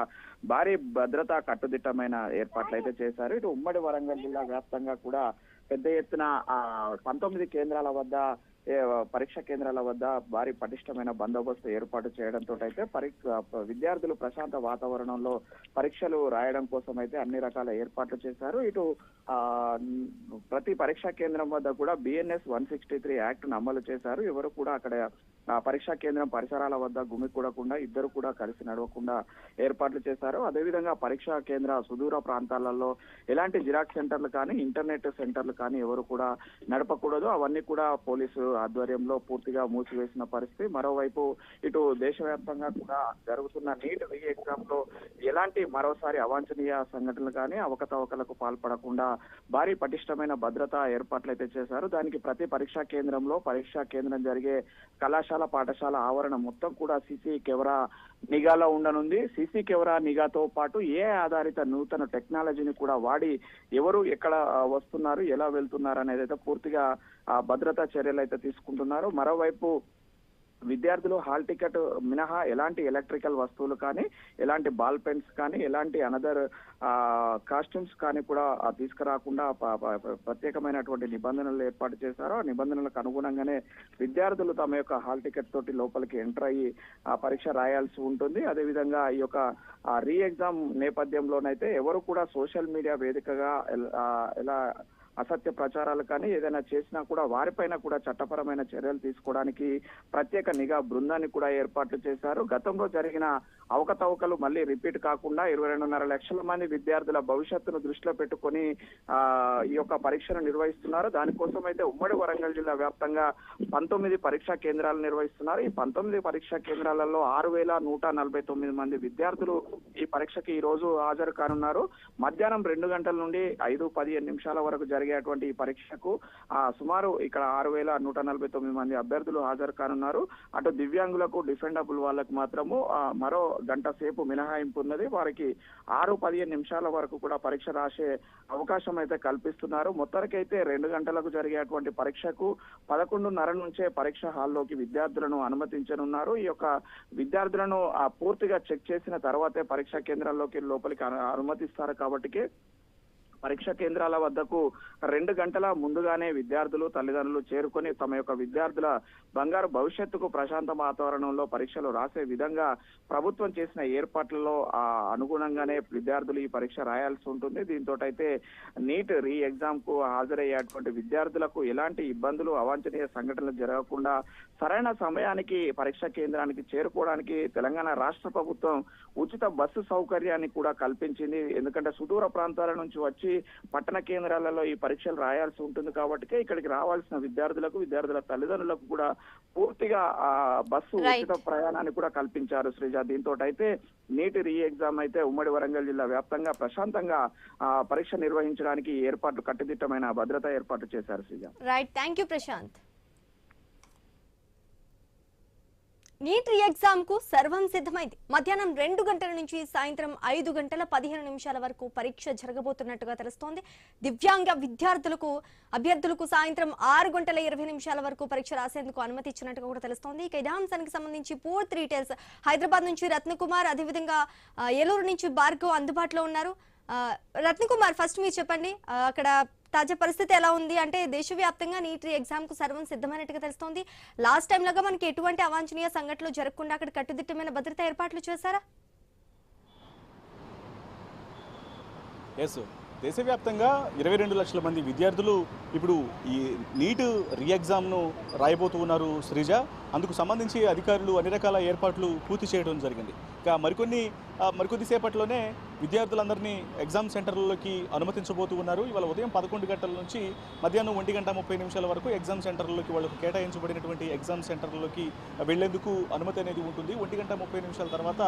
Speaker 4: భారీ భద్రతా కట్టుదిట్టమైన ఏర్పాట్లు అయితే చేశారు. ఇటు ఉమ్మడి వరంగల్ జిల్లా వ్యాప్తంగా కూడా పెద్ద ఎత్తున 19 కేంద్రాల వద్ద పరీక్ష కేంద్రాల వద్ద భారీ పటిష్టమైన బందోబస్తు ఏర్పాటు చేయడంతో అయితే విద్యార్థులు ప్రశాంత వాతావరణంలో పరీక్షలు రాయడం కోసం అయితే అన్ని రకాల ఏర్పాట్లు చేశారు. ఇటు ప్రతి పరీక్షా కేంద్రం వద్ద కూడా BNS 163 యాక్ట్ అమలు చేశారు. ఎవరు కూడా అక్కడ పరీక్షా కేంద్రం పరిసరాల వద్ద గుమికూడకుండా ఇద్దరు కూడా కలిసి నడవకుండా ఏర్పాట్లు చేశారు. అదేవిధంగా పరీక్షా కేంద్ర సుదూర ప్రాంతాలలో ఎలాంటి జిరాక్స్ సెంటర్లు కానీ ఇంటర్నెట్ సెంటర్లు కానీ ఎవరు కూడా నడపకూడదు. అవన్నీ కూడా పోలీసు ఆధ్వర్యంలో పూర్తిగా మూసివేసిన పరిస్థితి. మరోవైపు ఇటు దేశవ్యాప్తంగా కూడా జరుగుతున్న నీట్ రీ ఎగ్జామ్ లో ఎలాంటి మరోసారి అవాంఛనీయ సంఘటనలు కానీ అవకతవకలకు పాల్పడకుండా భారీ పటిష్టమైన భద్రతా ఏర్పాట్లు అయితే చేశారు. దానికి ప్రతి పరీక్షా కేంద్రం జరిగే కళాశాల పాఠశాల ఆవరణ మొత్తం కూడా సీసీ కెమెరా నిఘాలో ఉండనుంది. సీసీ కెమెరా నిఘాతో పాటు ఆధారిత నూతన టెక్నాలజీని కూడా వాడి ఎవరు ఎక్కడ వస్తున్నారు, ఎలా వెళ్తున్నారు అనేది అయితే పూర్తిగా భద్రతా చర్యలు అయితే తీసుకుంటున్నారు. మరోవైపు విద్యార్థులు హాల్ టికెట్ మినహా ఎలాంటి ఎలక్ట్రికల్ వస్తువులు కానీ, ఎలాంటి బాల్ పెన్స్ కానీ, ఎలాంటి అనదర్ కాస్ట్యూమ్స్ కానీ కూడా తీసుకురాకుండా ప్రత్యేకమైనటువంటి నిబంధనలు ఏర్పాటు చేశారు. ఆ నిబంధనలకు అనుగుణంగానే విద్యార్థులు తమ యొక్క హాల్ టికెట్ తోటి లోపలికి ఎంటర్ అయ్యి పరీక్ష రాయాల్సి ఉంటుంది. అదేవిధంగా ఈ యొక్క రీ ఎగ్జామ్ నేపథ్యంలోనైతే ఎవరు కూడా సోషల్ మీడియా వేదికగా ఎలా అసత్య ప్రచారాలు కానీ ఏదైనా చేసినా కూడా వారిపైన కూడా చట్టపరమైన చర్యలు తీసుకోవడానికి ప్రత్యేక నిఘా బృందాన్ని కూడా ఏర్పాట్లు చేశారు. గతంలో జరిగిన అవకతవకలు మళ్ళీ రిపీట్ కాకుండా 22.5 లక్షల మంది విద్యార్థుల భవిష్యత్తును దృష్టిలో పెట్టుకొని ఈ యొక్క పరీక్షను నిర్వహిస్తున్నారు. దానికోసం అయితే ఉమ్మడి వరంగల్ జిల్లా వ్యాప్తంగా 19 పరీక్షా కేంద్రాలు నిర్వహిస్తున్నారు. ఈ 19 పరీక్షా కేంద్రాలలో 6,149 మంది విద్యార్థులు ఈ పరీక్షకి ఈ రోజు హాజరు కానున్నారు. మధ్యాహ్నం 2 గంటల నుండి 5:15 వరకు జరిగేటువంటి ఈ పరీక్షకు సుమారు ఇక్కడ 6,149 మంది అభ్యర్థులు హాజరు కానున్నారు. అటు దివ్యాంగులకు డిఫెండబుల్ వాళ్ళకు మాత్రము మరో గంట సేపు మినహాయింపు ఉన్నది. వారికి 6:15 వరకు కూడా పరీక్ష రాసే అవకాశం అయితే కల్పిస్తున్నారు. మొత్తానికైతే 2 గంటలకు జరిగేటువంటి పరీక్షకు 11:30 నుంచే పరీక్ష హాల్లోకి విద్యార్థులను అనుమతించనున్నారు. ఈ యొక్క విద్యార్థులను పూర్తిగా చెక్ చేసిన తర్వాతే పరీక్షా కేంద్రాల్లోకి లోపలికి అనుమతిస్తారు. కాబట్టి పరీక్షా కేంద్రాల వద్దకు 2 గంటల ముందుగానే విద్యార్థులు తల్లిదండ్రులు చేరుకొని తమ యొక్క విద్యార్థుల బంగారు భవిష్యత్తుకు ప్రశాంత వాతావరణంలో పరీక్షలు రాసే విధంగా ప్రభుత్వం చేసిన ఏర్పాట్లలో అనుగుణంగానే విద్యార్థులు ఈ పరీక్ష రాయాల్సి ఉంటుంది. దీంతో అయితే నీట్ రీ ఎగ్జామ్ కు హాజరయ్యేటువంటి విద్యార్థులకు ఎలాంటి ఇబ్బందులు అవాంఛనీయ సంఘటనలు జరగకుండా సరైన సమయానికి పరీక్షా కేంద్రానికి చేరుకోవడానికి తెలంగాణ రాష్ట్ర ప్రభుత్వం ఉచిత బస్సు సౌకర్యాన్ని కూడా కల్పించింది. ఎందుకంటే సుదూర ప్రాంతాల నుంచి వచ్చి పట్టణ కేంద్రాలలో ఈ పరీక్షలు రాయాల్సి ఉంటుంది కాబట్టి ఇక్కడికి రావాల్సిన విద్యార్థుల తల్లిదండ్రులకు కూడా పూర్తిగా బస్సు ఉచిత ప్రయాణాన్ని కూడా కల్పించారు శ్రీజ. దీంతో అయితే నీట్ రీ ఎగ్జామ్ అయితే ఉమ్మడి వరంగల్ జిల్లా వ్యాప్తంగా ప్రశాంతంగా పరీక్ష నిర్వహించడానికి ఏర్పాట్లు కట్టుదిట్టమైన భద్రతా ఏర్పాట్లు చేశారు Sreeja.
Speaker 1: Right, thank you Prashanth. NEET re exam కు సర్వం సిద్ధమైంది. మధ్యాహ్నం 2 గంటల నుంచి సాయంత్రం 5:15 వరకు పరీక్ష జరగబోతున్నట్టుగా తెలుస్తోంది. దివ్యాంగ అభ్యర్థులకు సాయంత్రం 6:20 వరకు పరీక్ష రాసేందుకు అనుమతి ఇచ్చినట్టుగా కూడా తెలుస్తోంది. ఇక ఇదే అంశానికి సంబంధించి పూర్తి డీటెయిల్స్ హైదరాబాద్ నుంచి రత్నకుమార్, అదేవిధంగా ఏలూరు నుంచి భార్గవ్ అందుబాటులో ఉన్నారు. రత్నకుమార్, ఫస్ట్ మీరు చెప్పండి, అక్కడ తాజా పరిస్థితి ఎలా ఉంది? అంటే దేశవ్యాప్తంగా నీట్ ఎగ్జామ్ కు సర్వం సిద్ధమైనట్టుగా తెలుస్తోంది. లాస్ట్ టైం లాగా మనకి ఎటువంటి అవాంఛనీయ సంఘటనలు జరగకుండా అక్కడ కట్టుదిట్టమైన భద్రతా ఏర్పాట్లు చేశారా?
Speaker 2: ఎస్, దేశవ్యాప్తంగా 22 లక్షల మంది విద్యార్థులు ఇప్పుడు ఈ నీట్ రీ ఎగ్జామ్ను రాయబోతూ ఉన్నారు శ్రీజ. అందుకు సంబంధించి అధికారులు అన్ని రకాల ఏర్పాట్లు పూర్తి చేయడం జరిగింది. ఇక మరికొద్ది సేపట్లోనే విద్యార్థులందరినీ ఎగ్జామ్ సెంటర్లలోకి అనుమతించబోతూ ఉన్నారు. ఇవాళ ఉదయం 11 గంటల నుంచి మధ్యాహ్నం 1:30 వరకు ఎగ్జామ్ సెంటర్లలోకి వాళ్ళకు కేటాయించబడినటువంటి ఎగ్జామ్ సెంటర్లలోకి వెళ్లేందుకు అనుమతి అనేది ఉంటుంది. 1:30 తర్వాత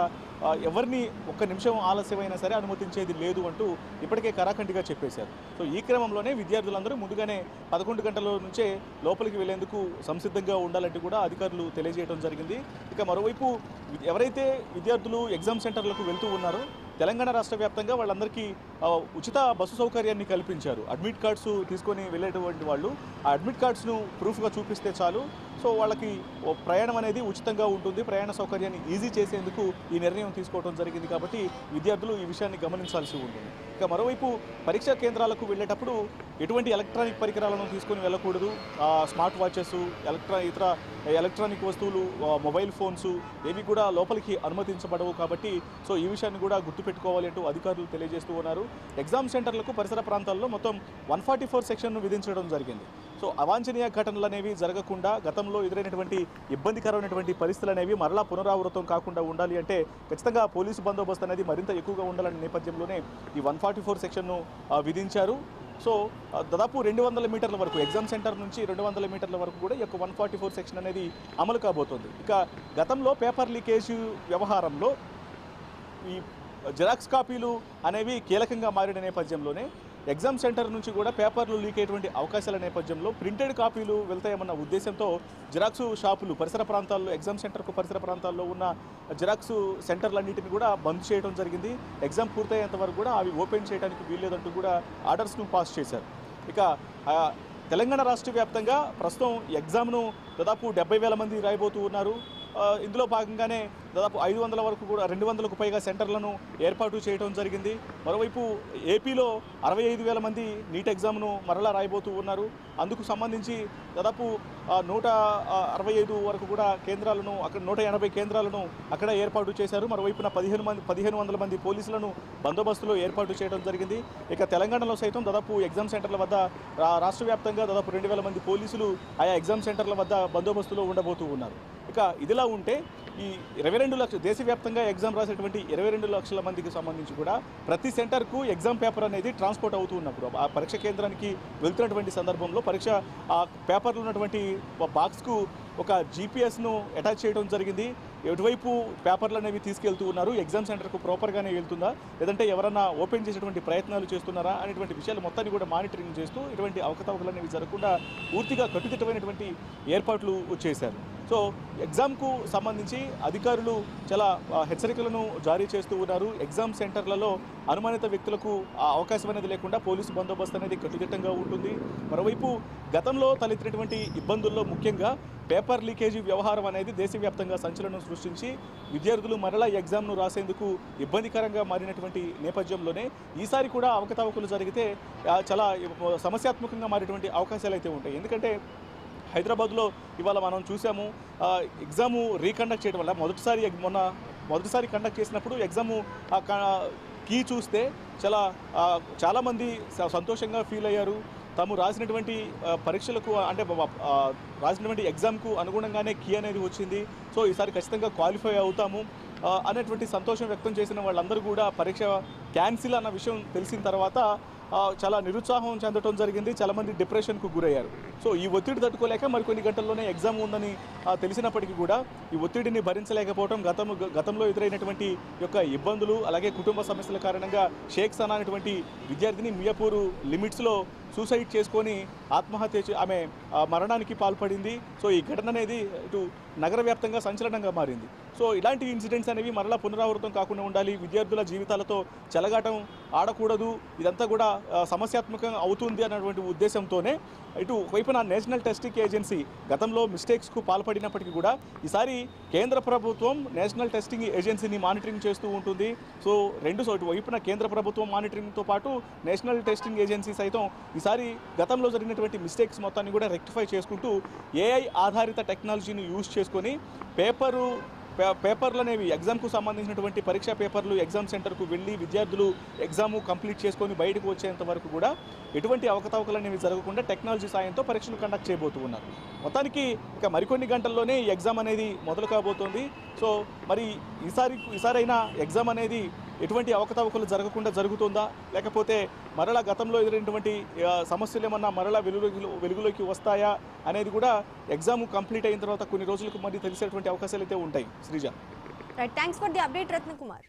Speaker 2: ఎవరిని ఒక్క నిమిషం ఆలస్యమైనా సరే అనుమతించేది లేదు అంటూ ఇప్పటికే కరాఖండిగా చెప్పేశారు. సో ఈ క్రమంలోనే విద్యార్థులందరూ ముందుగానే 11 గంటల నుంచే లోపలికి వెళ్లేందుకు సంసిద్ధంగా ఉండాలంటూ కూడా అధికారులు తెలియజేయడం జరిగింది. ఇక మరోవైపు ఎవరైతే విద్యార్థులు ఎగ్జామ్ సెంటర్లకు వెళ్తూ ఉన్నారో తెలంగాణ రాష్ట్ర వ్యాప్తంగా వాళ్ళందరికీ ఉచిత బస్సు సౌకర్యాన్ని కల్పించారు. అడ్మిట్ కార్డ్స్ తీసుకొని వెళ్ళేటువంటి వాళ్ళు ఆ అడ్మిట్ కార్డ్స్ను ప్రూఫ్గా చూపిస్తే చాలు. సో వాళ్ళకి ప్రయాణం అనేది ఉచితంగా ఉంటుంది. ప్రయాణ సౌకర్యాన్ని ఈజీ చేసేందుకు ఈ నిర్ణయం తీసుకోవడం జరిగింది. కాబట్టి విద్యార్థులు ఈ విషయాన్ని గమనించాల్సి ఉంటుంది. ఇక మరోవైపు పరీక్షా కేంద్రాలకు వెళ్ళేటప్పుడు ఎటువంటి ఎలక్ట్రానిక్ పరికరాలను తీసుకొని వెళ్ళకూడదు. స్మార్ట్ వాచెస్, ఇతర ఎలక్ట్రానిక్ వస్తువులు, మొబైల్ ఫోన్స్ ఏవి కూడా లోపలికి అనుమతించబడవు. కాబట్టి సో ఈ విషయాన్ని కూడా గుర్తుపెట్టుకోవాలి అంటూ అధికారులు తెలియజేస్తూ ఉన్నారు. ఎగ్జామ్ సెంటర్లకు పరిసర ప్రాంతాల్లో మొత్తం 144 సెక్షన్ను విధించడం జరిగింది. సో అవాంఛనీయ ఘటనలు అనేవి జరగకుండా గతంలో ఎదురైనటువంటి ఇబ్బందికరమైనటువంటి పరిస్థితులు అనేవి మరలా పునరావృతం కాకుండా ఉండాలి అంటే ఖచ్చితంగా పోలీసు బందోబస్తు అనేది మరింత ఎక్కువగా ఉండాలనే నేపథ్యంలోనే ఈ 144 సెక్షన్ను విధించారు. సో దాదాపు 200 మీటర్ల వరకు ఎగ్జామ్ సెంటర్ నుంచి 200 మీటర్ల వరకు కూడా ఈ యొక్క 144 సెక్షన్ అనేది అమలు కాబోతోంది. ఇక గతంలో పేపర్ లీకేజ్ వ్యవహారంలో ఈ జిరాక్స్ కాపీలు అనేవి కీలకంగా మారిన నేపథ్యంలోనే ఎగ్జామ్ సెంటర్ నుంచి కూడా పేపర్లు లీక్ అయ్యేటువంటి అవకాశాల నేపథ్యంలో ప్రింటెడ్ కాపీలు వెళ్తాయన్న ఉద్దేశంతో జిరాక్స్ షాపులు పరిసర ప్రాంతాల్లో ఎగ్జామ్ సెంటర్కు పరిసర ప్రాంతాల్లో ఉన్న జిరాక్స్ సెంటర్లన్నింటినీ కూడా బంద్ చేయడం జరిగింది. ఎగ్జామ్ పూర్తయ్యేంత వరకు కూడా అవి ఓపెన్ చేయడానికి వీల్లేదంటూ కూడా ఆర్డర్స్ను పాస్ చేశారు. ఇక తెలంగాణ రాష్ట్ర వ్యాప్తంగా ప్రస్తుతం ఎగ్జామ్ను దాదాపు 70,000 మంది రాయబోతూ ఉన్నారు. ఇందులో భాగంగానే దాదాపు 500 వరకు కూడా 200కు పైగా సెంటర్లను ఏర్పాటు చేయడం జరిగింది. మరోవైపు ఏపీలో 65,000 మంది నీట్ ఎగ్జామ్ను మరలా రాయబోతూ ఉన్నారు. అందుకు సంబంధించి దాదాపు 165 వరకు కూడా కేంద్రాలను అక్కడ 180 కేంద్రాలను అక్కడ ఏర్పాటు చేశారు. మరోవైపున 1,500 మంది పోలీసులను బందోబస్తులో ఏర్పాటు చేయడం జరిగింది. ఇక తెలంగాణలో సైతం దాదాపు ఎగ్జామ్ సెంటర్ల వద్ద రాష్ట్ర వ్యాప్తంగా దాదాపు 2,000 మంది పోలీసులు ఆయా ఎగ్జామ్ సెంటర్ల వద్ద బందోబస్తులో ఉండబోతూ ఉన్నారు. ఇక ఇదిలా ఉంటే ఈ 22 లక్షల దేశవ్యాప్తంగా ఎగ్జామ్ రాసేటువంటి 22 లక్షల మందికి సంబంధించి కూడా ప్రతి సెంటర్కు ఎగ్జామ్ పేపర్ అనేది ట్రాన్స్పోర్ట్ అవుతూ ఉన్నప్పుడు ఆ పరీక్ష కేంద్రానికి వెళ్తున్నటువంటి సందర్భంలో పరీక్ష ఆ పేపర్లు ఉన్నటువంటి బాక్స్కు ఒక జీపీఎస్ను అటాచ్ చేయడం జరిగింది. ఎటువైపు పేపర్లు అనేవి తీసుకెళ్తూ ఉన్నారు, ఎగ్జామ్ సెంటర్కు ప్రాపర్గానే వెళ్తుందా లేదంటే ఎవరన్నా ఓపెన్ చేసేటువంటి ప్రయత్నాలు చేస్తున్నారా అనేటువంటి విషయాలు మొత్తాన్ని కూడా మానిటరింగ్ చేస్తూ ఇటువంటి అవకతవకలు అనేవి జరగకుండా పూర్తిగా కట్టుదిట్టమైనటువంటి ఏర్పాట్లు చేశారు. సో ఎగ్జామ్కు సంబంధించి అధికారులు చాలా హెచ్చరికలను జారీ చేస్తూ ఉన్నారు. ఎగ్జామ్ సెంటర్లలో అనుమానిత వ్యక్తులకు అవకాశం అనేది లేకుండా పోలీసు బందోబస్తు అనేది కట్టుదిట్టంగా ఉంటుంది. మరోవైపు గతంలో తలెత్తినటువంటి ఇబ్బందుల్లో ముఖ్యంగా పేపర్ లీకేజీ వ్యవహారం అనేది దేశవ్యాప్తంగా సంచలనం సృష్టించి విద్యార్థులు మరలా ఎగ్జామ్ను రాసేందుకు ఇబ్బందికరంగా మారినటువంటి నేపథ్యంలోనే ఈసారి కూడా అవకతవకలు జరిగితే చాలా సమస్యాత్మకంగా మారేటువంటి అవకాశాలు అయితే ఉంటాయి. ఎందుకంటే హైదరాబాద్లో ఇవాళ మనం చూసాము ఎగ్జాము రీకండక్ట్ చేయడం వల్ల మొదటిసారి కండక్ట్ చేసినప్పుడు ఎగ్జాము కీ చూస్తే చాలామంది సంతోషంగా ఫీల్ అయ్యారు. తాము రాసినటువంటి పరీక్షలకు అంటే రాసినటువంటి ఎగ్జామ్కు అనుగుణంగానే కీ అనేది వచ్చింది. సో ఈసారి ఖచ్చితంగా క్వాలిఫై అవుతాము అనేటువంటి సంతోషం వ్యక్తం చేసిన వాళ్ళందరూ కూడా పరీక్ష క్యాన్సిల్ అన్న విషయం తెలిసిన తర్వాత చాలా నిరుత్సాహం చెందడం జరిగింది. చాలామంది డిప్రెషన్కు గురయ్యారు. సో ఈ ఒత్తిడి తట్టుకోలేక మరికొన్ని గంటల్లోనే ఎగ్జామ్ ఉందని తెలిసినప్పటికీ కూడా ఈ ఒత్తిడిని భరించలేకపోవడం గతంలో ఎదురైనటువంటి యొక్క ఇబ్బందులు అలాగే కుటుంబ సమస్యల కారణంగా షేక్ సనా అనేటువంటి విద్యార్థిని మియాపూర్ లిమిట్స్లో సూసైడ్ చేసుకొని ఆత్మహత్య ఆమె మరణానికి పాల్పడింది. సో ఈ ఘటన అనేది ఇటు నగర వ్యాప్తంగా సంచలనంగా మారింది. సో ఇలాంటి ఇన్సిడెంట్స్ అనేవి మరలా పునరావృతం కాకుండా ఉండాలి. విద్యార్థుల జీవితాలతో చెలగాటం ఆడకూడదు. ఇదంతా కూడా సమస్యాత్మకంగా అవుతుంది అన్నటువంటి ఉద్దేశంతోనే ఇటు వైపున నేషనల్ టెస్టింగ్ ఏజెన్సీ గతంలో మిస్టేక్స్కు పాల్పడినప్పటికీ కూడా ఈసారి కేంద్ర ప్రభుత్వం నేషనల్ టెస్టింగ్ ఏజెన్సీని మానిటరింగ్ చేస్తూ ఉంటుంది. సో ఇటు వైపున కేంద్ర ప్రభుత్వం మానిటరింగ్తో పాటు నేషనల్ టెస్టింగ్ ఏజెన్సీ సైతం ఈసారి గతంలో జరిగినటువంటి మిస్టేక్స్ మొత్తాన్ని కూడా రెక్టిఫై చేసుకుంటూ ఏఐ ఆధారిత టెక్నాలజీని యూజ్ చేసుకొని పేపర్లు అనేవి ఎగ్జామ్కు సంబంధించినటువంటి పరీక్షా పేపర్లు ఎగ్జామ్ సెంటర్కు వెళ్ళి విద్యార్థులు ఎగ్జాము కంప్లీట్ చేసుకొని బయటకు వచ్చేంత వరకు కూడా ఎటువంటి అవకతవకలు అనేవి జరగకుండా టెక్నాలజీ సాయంతో పరీక్షలు కండక్ట్ చేయబోతూ ఉన్నారు. మొత్తానికి ఇక మరికొన్ని గంటల్లోనే ఈ ఎగ్జామ్ అనేది మొదలు కాబోతోంది. సో మరి ఈసారైనా ఎగ్జామ్ అనేది ఎటువంటి అవకతవకలు జరగకుండా జరుగుతుందా లేకపోతే మరలా గతంలో ఎదురైనటువంటి సమస్యలు ఏమన్నా మరలా వెలుగులోకి వస్తాయా అనేది కూడా ఎగ్జామ్ కంప్లీట్ అయిన తర్వాత కొన్ని రోజులకు మరి తెలిసేటువంటి అవకాశాలు అయితే ఉంటాయి. Sreeja,
Speaker 1: right, thanks for the update Ratnakumar.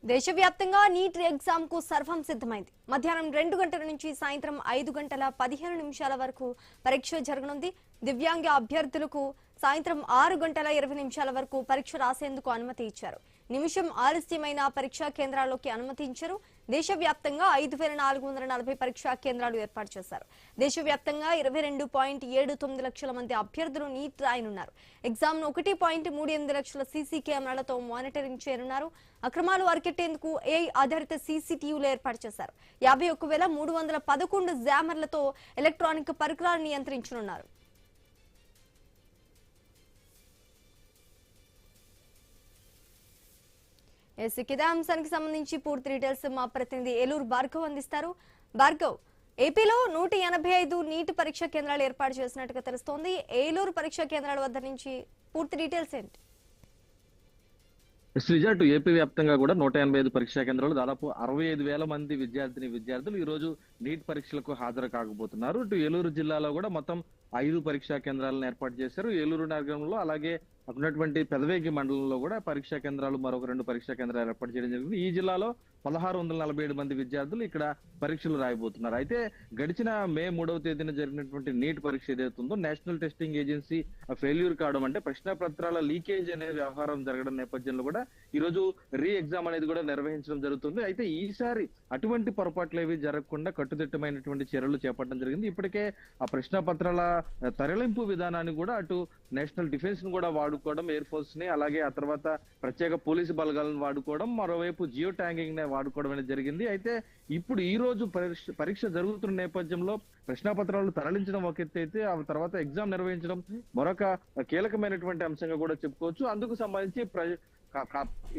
Speaker 1: దేశవ్యాప్తంగా నీట్ ఎగ్జామ్ కు సర్వం సిద్ధమైంది. మధ్యాహ్నం 2 గంటల నుంచి సాయంత్రం 5:15 వరకు పరీక్ష జరగనుంది. దివ్యాంగ అభ్యర్థులకు సాయంత్రం 6:20 వరకు పరీక్ష రాసేందుకు అనుమతి ఇచ్చారు. నిమిషం ఆలస్యమైన పరీక్షా కేంద్రాల్లోకి అనుమతించారు. దేశవ్యాప్తంగా 5,440 పరీక్షా కేంద్రాలు ఏర్పాటు చేశారు. దేశవ్యాప్తంగా 22.79 లక్షల మంది అభ్యర్థులు నీట్ రాయనున్నారు. ఎగ్జామ్ ను 1.38 లక్షల సీసీ కెమెరాలతో మానిటరింగ్ చేయనున్నారు. అక్రమాలు అరికెట్టేందుకు ఏఐ ఆధారిత సీసీటీవీలు ఏర్పాటు చేశారు. 51,311 జామర్లతో ఎలక్ట్రానిక్ పరికరాలు నియంత్రించనున్నారు. ఇదే అంశానికి సంబంధించి పూర్తి డీటెయిల్స్ మా ప్రతినిధి ఏలూరు భార్గవ్ అందిస్తారు. భార్గవ్, ఏపీలో 185 నీటి పరీక్ష కేంద్రాలు ఏర్పాటు చేసినట్టుగా తెలుస్తోంది. ఏలూరు పరీక్షా కేంద్రాల వద్ద నుంచి పూర్తి డీటెయిల్స్ ఏంటి?
Speaker 5: శ్రీజ, ఏపీ వ్యాప్తంగా కూడా 185 పరీక్షా కేంద్రాలు దాదాపు 65,000 మంది విద్యార్థులు ఈ రోజు నీట్ పరీక్షలకు హాజరు కాకపోతున్నారు. ఏలూరు జిల్లాలో కూడా మొత్తం 5 పరీక్షా కేంద్రాలను ఏర్పాటు చేశారు. ఏలూరు నగరంలో అలాగే ఉన్నటువంటి పెదవేగి మండలంలో కూడా పరీక్షా కేంద్రాలు మరొక 2 పరీక్షా కేంద్రాలు ఏర్పాటు చేయడం జరిగింది. ఈ జిల్లాలో 1647 మంది విద్యార్థులు ఇక్కడ పరీక్షలు రాయబోతున్నారు. అయితే గడిచిన మే 3వ తేదీన జరిగినటువంటి నీట్ పరీక్ష ఏదైతుందో నేషనల్ టెస్టింగ్ ఏజెన్సీ ఫెయిల్యూర్ కావడం అంటే ప్రశ్న పత్రాల లీకేజ్ అనే వ్యవహారం జరగడం నేపథ్యంలో కూడా ఈ రోజు రీ ఎగ్జామ్ అనేది కూడా నిర్వహించడం జరుగుతుంది. అయితే ఈసారి అటువంటి పొరపాట్లు ఏవి జరగకుండా కట్టుదిట్టమైనటువంటి చర్యలు చేపట్టడం జరిగింది. ఇప్పటికే ఆ ప్రశ్న పత్రాల తరలింపు విధానాన్ని కూడా అటు నేషనల్ డిఫెన్స్ ను కూడా వాడుకోవడం, ఎయిర్ ఫోర్స్ ని అలాగే ఆ తర్వాత ప్రత్యేక పోలీసు బలగాలను వాడుకోవడం, మరోవైపు జియో ట్యాంకింగ్ ని వాడుకోవడం అనేది జరిగింది. అయితే ఇప్పుడు ఈ రోజు పరీక్ష జరుగుతున్న నేపథ్యంలో ప్రశ్నాపత్రాలు తరలించడం ఒక ఎత్తు అయితే ఆ తర్వాత ఎగ్జామ్ నిర్వహించడం మరొక కీలకమైనటువంటి అంశంగా కూడా చెప్పుకోవచ్చు. అందుకు సంబంధించి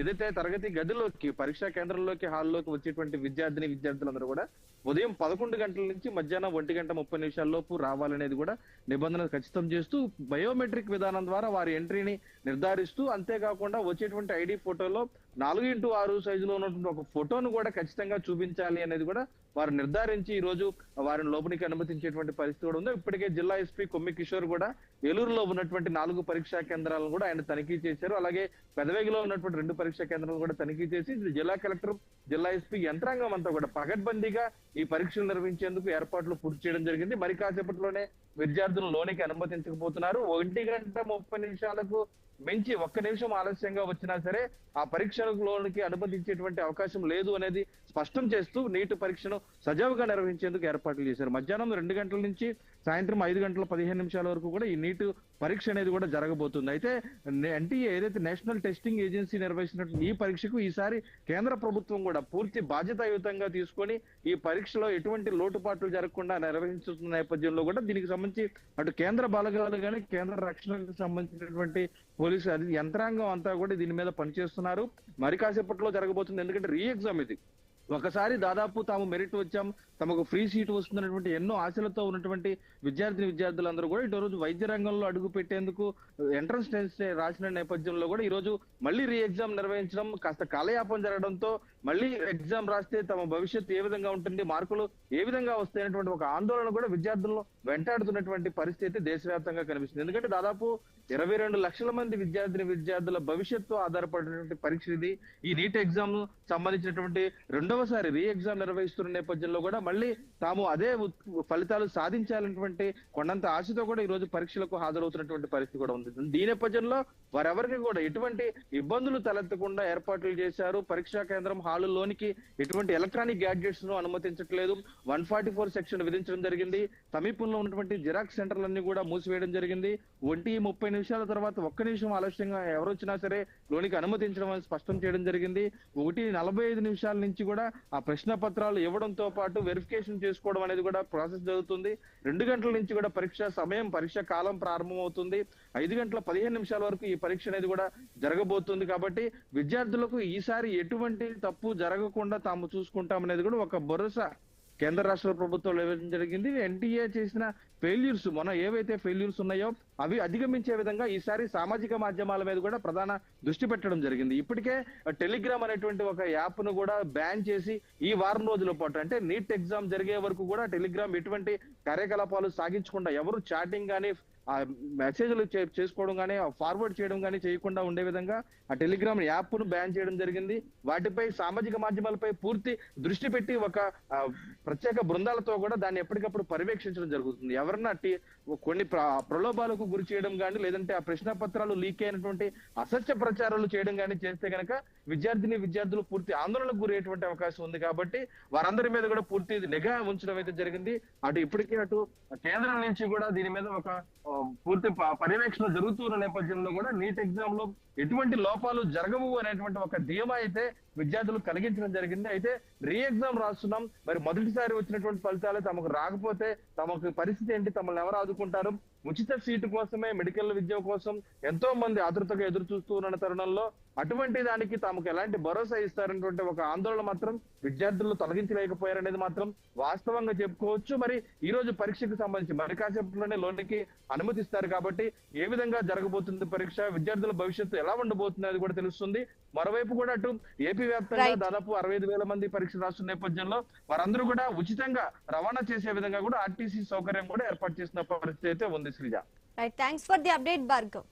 Speaker 5: ఏదైతే తరగతి గదిలోకి పరీక్షా కేంద్రంలోకి హాల్లోకి వచ్చేటువంటి విద్యార్థులందరూ కూడా ఉదయం 11 గంటల నుంచి మధ్యాహ్నం 1:30 లోపు రావాలనేది కూడా నిబంధన ఖచ్చితం చేస్తూ బయోమెట్రిక్ విధానం ద్వారా వారి ఎంట్రీని నిర్ధారిస్తూ, అంతేకాకుండా వచ్చేటువంటి ఐడి ఫోటోలో 4x6 సైజులో ఉన్నటువంటి ఒక ఫోటోను కూడా ఖచ్చితంగా చూపించాలి అనేది కూడా వారు నిర్ధారించి ఈ రోజు వారిని లోపలికి అనుమతించేటువంటి పరిస్థితి కూడా ఉంది. ఇప్పటికే జిల్లా ఎస్పీ కొమ్మి కిషోర్ కూడా ఏలూరులో ఉన్నటువంటి 4 పరీక్షా కేంద్రాలను కూడా ఆయన తనిఖీ చేశారు. అలాగే పెదవేగిలో ఉన్నటువంటి 2 పరీక్షా కేంద్రాలను కూడా తనిఖీ చేసి జిల్లా కలెక్టర్, జిల్లా ఎస్పీ యంత్రాంగం అంతా కూడా పకడ్బందీగా ఈ పరీక్షలు నిర్వహించేందుకు ఏర్పాట్లు పూర్తి చేయడం జరిగింది. మరి కాసేపట్లోనే విద్యార్థులు లోనికి అనుమతించకపోతున్నారు. 1:30 మించి 1 నిమిషం ఆలస్యంగా వచ్చినా సరే ఆ పరీక్షలోనికి అనుమతించేటువంటి అవకాశం లేదు అనేది స్పష్టం చేస్తూ నీటి పరీక్షను సజావుగా నిర్వహించేందుకు ఏర్పాట్లు చేశారు. మధ్యాహ్నం 2 గంటల నుంచి సాయంత్రం 5:15 వరకు కూడా ఈ నీటి పరీక్ష అనేది కూడా జరగబోతుంది. అయితే ఎన్టీఏ ఏదైతే నేషనల్ టెస్టింగ్ ఏజెన్సీ నిర్వహిస్తున్నటువంటి ఈ పరీక్షకు ఈసారి కేంద్ర ప్రభుత్వం కూడా పూర్తి బాధ్యతాయుతంగా తీసుకొని ఈ పరీక్షలో ఎటువంటి లోటుపాట్లు జరగకుండా నిర్వహించుతున్న నేపథ్యంలో కూడా దీనికి సంబంధించి అటు కేంద్ర బలగాలు కానీ కేంద్ర రక్షణకు సంబంధించినటువంటి పోలీసు యంత్రాంగం అంతా కూడా దీని మీద పనిచేస్తున్నారు. మరి కాసేపట్లో జరగబోతుంది. ఎందుకంటే రీ ఎగ్జామ్ ఇది. ఒకసారి దాదాపు తాము మెరిట్ వచ్చాం, తమకు ఫ్రీ సీట్ వస్తున్నటువంటి ఎన్నో ఆశలతో ఉన్నటువంటి విద్యార్థులందరూ కూడా ఈ రోజు వైద్య రంగంలో అడుగు పెట్టేందుకు ఎంట్రన్స్ టెస్ట్ రాసిన నేపథ్యంలో కూడా ఈ రోజు మళ్ళీ రీ ఎగ్జామ్ నిర్వహించడం కాస్త కాలయాపన జరగడంతో మళ్ళీ ఎగ్జామ్ రాస్తే తమ భవిష్యత్తు ఏ విధంగా ఉంటుంది, మార్కులు ఏ విధంగా వస్తాయనేటువంటి ఒక ఆందోళన కూడా విద్యార్థులను వెంటాడుతున్నటువంటి పరిస్థితి దేశవ్యాప్తంగా కనిపిస్తుంది. ఎందుకంటే దాదాపు 22 లక్షల మంది విద్యార్థుల భవిష్యత్తు ఆధారపడినటువంటి పరీక్ష ఇది. ఈ నీట్ ఎగ్జామ్ సంబంధించినటువంటి రెండవసారి రీ ఎగ్జామ్ నిర్వహిస్తున్న నేపథ్యంలో కూడా మళ్ళీ తాము అదే ఫలితాలు సాధించాలన్నటువంటి కొండంత ఆశతో కూడా ఈ రోజు పరీక్షలకు హాజరవుతున్నటువంటి పరిస్థితి కూడా ఉంది. ఈ నేపథ్యంలో వారెవరికి కూడా ఎటువంటి ఇబ్బందులు తలెత్తకుండా ఏర్పాట్లు చేశారు. పరీక్షా కేంద్రం హాలులోనికి ఎటువంటి ఎలక్ట్రానిక్ గ్యాడ్జెట్స్ ను అనుమతించట్లేదు. 144 సెక్షన్ విధించడం జరిగింది. సమీపంలో ఉన్నటువంటి జిరాక్స్ సెంటర్లన్నీ కూడా మూసివేయడం జరిగింది. 1:30 తర్వాత 1 నిమిషం ఆలస్యంగా ఎవరు వచ్చినా సరే లోనికి అనుమతించడం అని స్పష్టం చేయడం జరిగింది. 1:45 నుంచి కూడా ఆ ప్రశ్న పత్రాలు ఇవ్వడంతో పాటు వెరిఫికేషన్ చేసుకోవడం అనేది కూడా ప్రాసెస్ జరుగుతుంది. 2 గంటల నుంచి కూడా పరీక్ష కాలం ప్రారంభమవుతుంది. 5:15 వరకు ఈ పరీక్ష అనేది కూడా జరగబోతుంది. కాబట్టి విద్యార్థులకు ఈసారి ఎటువంటి తప్పు జరగకుండా తాము చూసుకుంటామనేది కూడా ఒక భరోసా కేంద్ర రాష్ట్ర ప్రభుత్వాలు ఇవ్వడం జరిగింది. ఎన్టీఏ చేసిన ఫెయిల్యూర్స్ ఏవైతే ఫెయిల్యూర్స్ ఉన్నాయో అవి అధిగమించే విధంగా ఈసారి సామాజిక మాధ్యమాల మీద కూడా ప్రధాన దృష్టి పెట్టడం జరిగింది. ఇప్పటికే టెలిగ్రామ్ అనేటువంటి ఒక యాప్ ను కూడా బ్యాన్ చేసి ఈ వారం రోజుల పాటు అంటే నీట్ ఎగ్జామ్ జరిగే వరకు కూడా టెలిగ్రామ్ ఎటువంటి కార్యకలాపాలు సాగించకుండా ఎవరు చాటింగ్ కానీ ఆ మెసేజ్లు చేసుకోవడం కానీ ఫార్వర్డ్ చేయడం కానీ చేయకుండా ఉండే విధంగా ఆ టెలిగ్రామ్ యాప్ ను బ్యాన్ చేయడం జరిగింది. వాటిపై సామాజిక మాధ్యమాలపై పూర్తి దృష్టి పెట్టి ఒక ప్రత్యేక బృందాలతో కూడా దాన్ని ఎప్పటికప్పుడు పర్యవేక్షించడం జరుగుతుంది. ఎవరన్నా కొన్ని ప్రలోభాలకు గురి చేయడం కానీ లేదంటే ఆ ప్రశ్న పత్రాలు లీక్ అయినటువంటి అసత్య ప్రచారాలు చేయడం కానీ చేస్తే గనక విద్యార్థులు పూర్తి ఆందోళనకు గురయ్యేటువంటి అవకాశం ఉంది. కాబట్టి వారందరి మీద కూడా పూర్తి నిఘా ఉంచడం అయితే జరిగింది. ఇప్పటికే కేంద్రం నుంచి కూడా దీని మీద ఒక పూర్తి పర్యవేక్షణ జరుగుతున్న నేపథ్యంలో కూడా నీట్ ఎగ్జామ్ లో ఎటువంటి లోపాలు జరగవు అనేటువంటి ఒక ధీమా అయితే విద్యార్థులు కలిగించడం జరిగింది. అయితే రీ ఎగ్జామ్ రాస్తున్నాం, మరి మొదటిసారి వచ్చినటువంటి ఫలితాలు తమకు రాకపోతే తమకు పరిస్థితి ఏంటి, తమను ఎవరు ఆదుకుంటారు, ఉచిత సీటు కోసమే మెడికల్ విద్య కోసం ఎంతో మంది ఆతృతగా ఎదురు చూస్తూ ఉన్న తరుణంలో అటువంటి దానికి తమకు ఎలాంటి భరోసా ఇస్తారనేటువంటి ఒక ఆందోళన మాత్రం విద్యార్థులు తొలగించలేకపోయారనేది మాత్రం వాస్తవంగా చెప్పుకోవచ్చు. మరి ఈ రోజు పరీక్షకు సంబంధించి మరి కాసేపట్లోనే లోనికి అనుమతిస్తారు కాబట్టి ఏ విధంగా జరగబోతుంది పరీక్ష, విద్యార్థుల భవిష్యత్తు ఎలా ఉండబోతుంది అది కూడా తెలుస్తుంది. మరోవైపు కూడా అటు ఏపీ వ్యాప్తంగా దాదాపు 65,000 మంది పరీక్ష రాస్తున్న నేపథ్యంలో వారందరూ కూడా ఉచితంగా రవాణా చేసే విధంగా కూడా ఆర్టీసీ సౌకర్యం కూడా ఏర్పాటు చేసిన పరిస్థితి అయితే ఉంది Sreeja.
Speaker 1: Right, thanks for the update Bhargav.